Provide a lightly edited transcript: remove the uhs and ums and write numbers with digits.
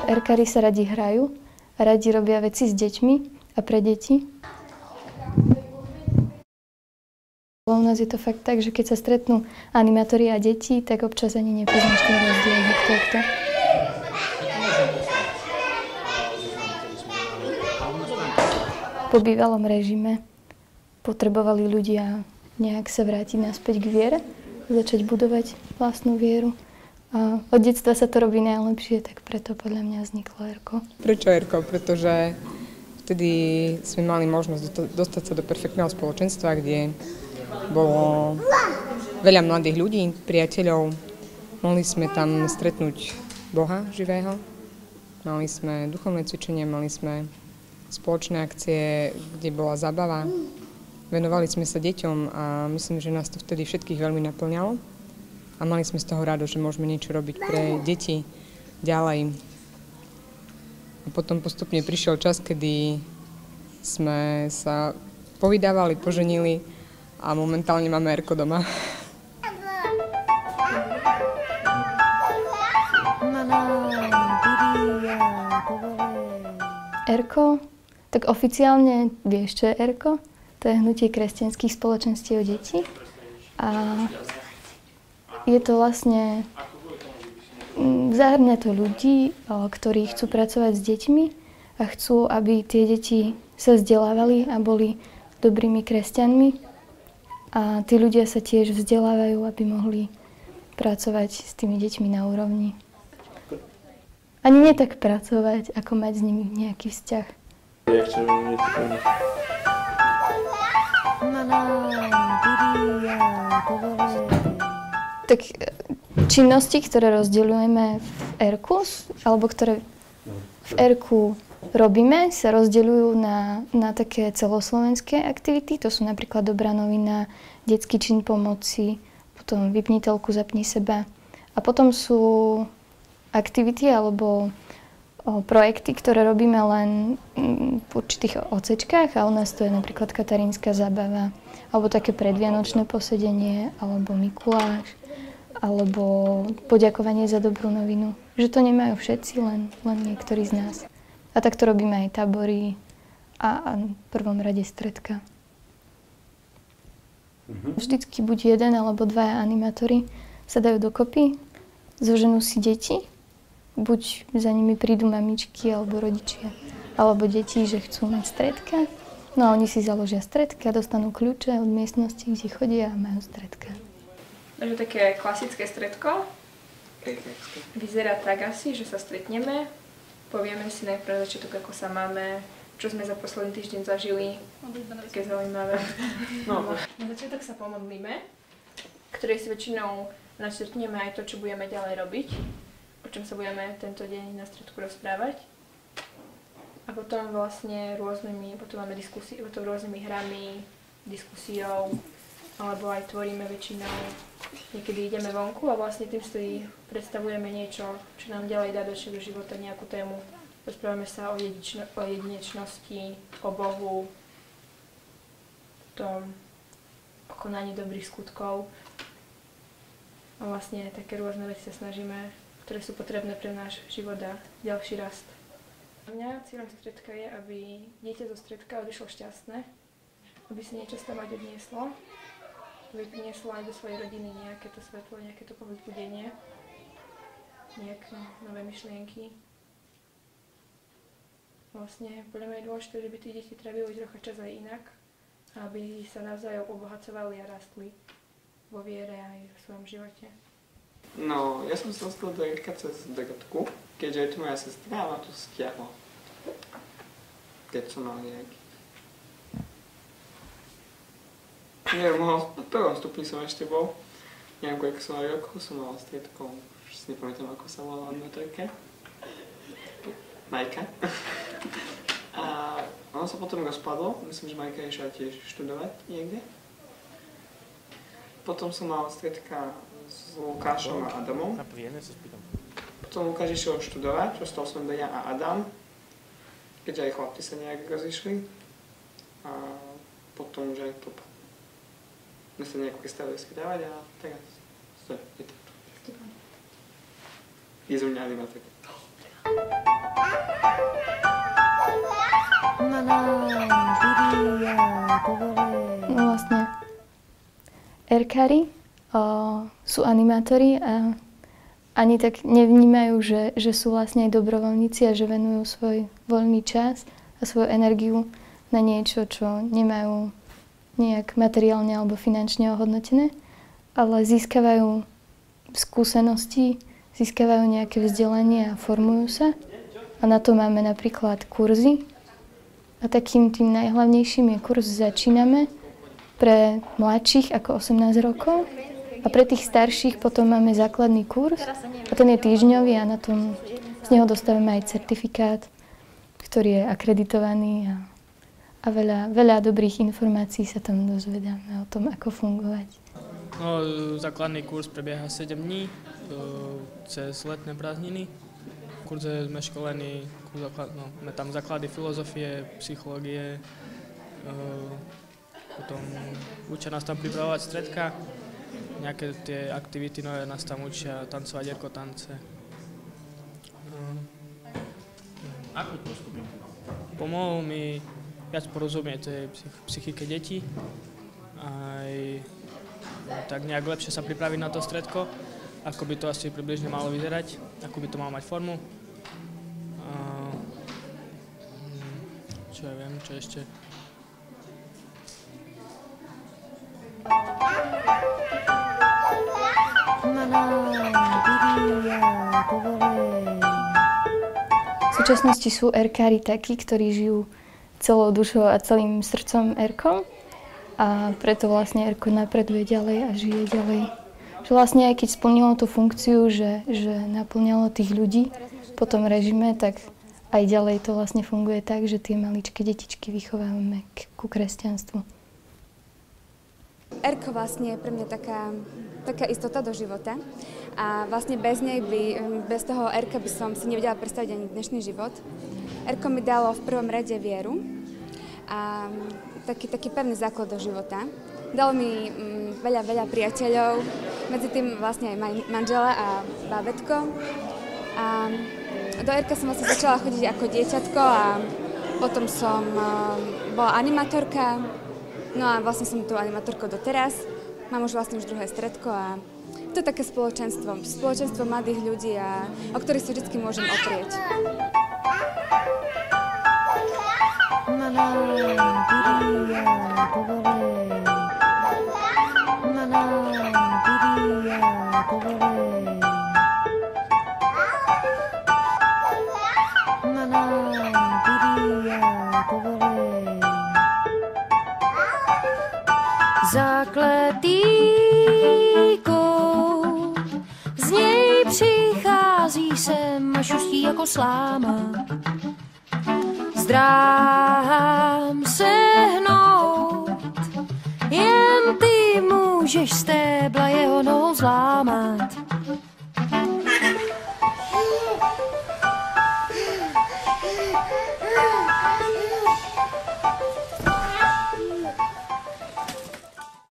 Erkári sa radi hrajú a radi robia veci s deťmi a pre deti. U nás je to fakt tak, že keď sa stretnú animátori a deti, tak občas ani nepoznáš ten rozdiel, kto je kto. Po bývalom režime potrebovali ľudia nejak sa vrátiť naspäť k viere, začať budovať vlastnú vieru. A od detstva sa to robí najlepšie, tak preto podľa mňa vzniklo Erko. Prečo Erko? Pretože vtedy sme mali možnosť dostať sa do perfektného spoločenstva, kde bolo veľa mladých ľudí, priateľov. Mohli sme tam stretnúť Boha živého, mali sme duchovné cvičenie, mali sme spoločné akcie, kde bola zábava. Venovali sme sa deťom a myslím, že nás to vtedy všetkých veľmi naplňalo. A mali sme z toho radosť, že môžeme niečo robiť pre deti ďalej. A potom postupne prišiel čas, kedy sme sa povydávali, poženili a momentálne máme Erko doma. Erko? Tak oficiálne vieš, čo je Erko? To je hnutie kresťanských spoločenstiev detí. A je to vlastne, zahŕňa to ľudí, ktorí chcú pracovať s deťmi a chcú, aby tie deti sa vzdelávali a boli dobrými kresťanmi. A tí ľudia sa tiež vzdelávajú, aby mohli pracovať s tými deťmi na úrovni. Ani nie tak pracovať, ako mať s nimi nejaký vzťah. Tak činnosti, ktoré rozdeľujeme v Erku, alebo ktoré v Erku robíme, sa rozdeľujú na také celoslovenské aktivity. To sú napríklad Dobrá novina, detský čin pomoci, potom Vypni telku, zapni seba. A potom sú aktivity alebo projekty, ktoré robíme len v určitých odsečkách a u nás to je napríklad katarínska zábava, alebo také predvianočné posedenie, alebo Mikuláš, alebo poďakovanie za dobrú novinu. Že to nemajú všetci, len niektorí z nás. A tak to robíme aj tábory a v prvom rade stredka. Vždycky buď jeden alebo dvaja animátori sa dajú dokopy, zoženú si deti, buď za nimi prídu mamičky alebo rodičia, alebo deti, že chcú mať stredka. No a oni si založia stredka, dostanú kľúče od miestnosti, kde chodia a majú stredka. Takže také klasické stredko vyzerá tak asi, že sa stretneme, povieme si najprv začiatok, ako sa máme, čo sme za posledný týždeň zažili, také zaujímavé. No. Na začiatok sa pomodlíme, ktorej si väčšinou načrtneme aj to, čo budeme ďalej robiť, o čom sa budeme tento deň na stredku rozprávať. A potom vlastne potom máme diskusie, potom rôznymi hrami, diskusiou, alebo aj tvoríme väčšinou. Niekedy ideme vonku a vlastne tým si predstavujeme niečo, čo nám ďalej dá do života, nejakú tému. Rozprávame sa o jedinečnosti, o Bohu, o konaní dobrých skutkov. A vlastne také rôzne veci sa snažíme, ktoré sú potrebné pre náš život a ďalší rast. Za mňa cieľom stredka je, aby dieťa zo stredka odišlo šťastné, aby si niečo z toho odnieslo, aby prinieslo aj do svojej rodiny nejaké to svetlo, nejaké to povzbudenie, nejaké nové myšlienky. Vlastne podľa mňa je dôležité, že by tí deti trávili trocha čas aj inak, aby sa navzájom obohacovali a rastli vo viere aj v svojom živote. No, ja som sa dostal do Erka cez Dorotku, keďže je tu moja sestra a ma tu stiahla. Keď som mal nejaký... Neviem, v prvom stupni som ešte bol. Neviem, koľko som mal rokov, som mal striedkou, už si nepamätám, ako sa volala animatorka. Majka. A ono sa potom rozpadlo, myslím, že Majka išla tiež študovať niekde. Potom som mal stredka s Lukášom a Adamom. Potom Lukáš išiel študovať, ostal som ja a Adam, keďže aj chlapci sa nejak rozišli. A potom už aj my sa nejak prestali skrývať a teraz je to tu. Izunňali ma tak. No vlastne erkári sú animátori a ani tak nevnímajú, že sú vlastne aj dobrovoľníci a že venujú svoj voľný čas a svoju energiu na niečo, čo nemajú nejak materiálne alebo finančne ohodnotené, ale získavajú skúsenosti, získavajú nejaké vzdelanie a formujú sa. A na to máme napríklad kurzy. A takým tým najhlavnejším je kurz Začíname pre mladších ako 18 rokov. A pre tých starších potom máme základný kurz a ten je týždňový a na tom z neho dostávame aj certifikát, ktorý je akreditovaný a veľa dobrých informácií sa tam dozvedáme o tom, ako fungovať. No, základný kurz prebieha 7 dní cez letné prázdniny. V kurze sme školení, máme tam základy filozofie, psychológie, potom učia nás tam pripravovať stredka. Nejaké tie aktivity nové nás tam učia tancovať erkotance. Ako to skupinu? Pomohol mi viac porozumieť tej psychike detí. Aj tak nejak lepšie sa pripraviť na to stredko, ako by to asi približne malo vyzerať, ako by to malo mať formu. Čo ja viem, čo ešte. V súčasnosti sú erkári takí, ktorí žijú celou dušou a celým srdcom erkom a preto vlastne erko napreduje ďalej a žije ďalej. Že vlastne aj keď splnilo tú funkciu, že naplňalo tých ľudí po tom režime, tak aj ďalej to vlastne funguje tak, že tie maličké detičky vychovávame ku kresťanstvu. Erko vlastne je pre mňa taká istota do života a vlastne bez toho Erka by som si nevedela predstaviť ani dnešný život. Erko mi dalo v prvom rade vieru a taký pevný základ do života. Dalo mi veľa priateľov, medzi tým vlastne aj manžela a bábätko. A do Erka som vlastne začala chodiť ako dieťatko a potom som bola animatorka. No a vlastne som tu animatorkou doteraz. Mám už vlastne druhé stredko a to je také spoločenstvo mladých ľudí, o ktorých sa vždy môžem oprieť. Zakletýkou, z něj přichází sem a šustí jako sláma. Zdráhám se hnout, jen ty můžeš stébla jeho nohou zlámat.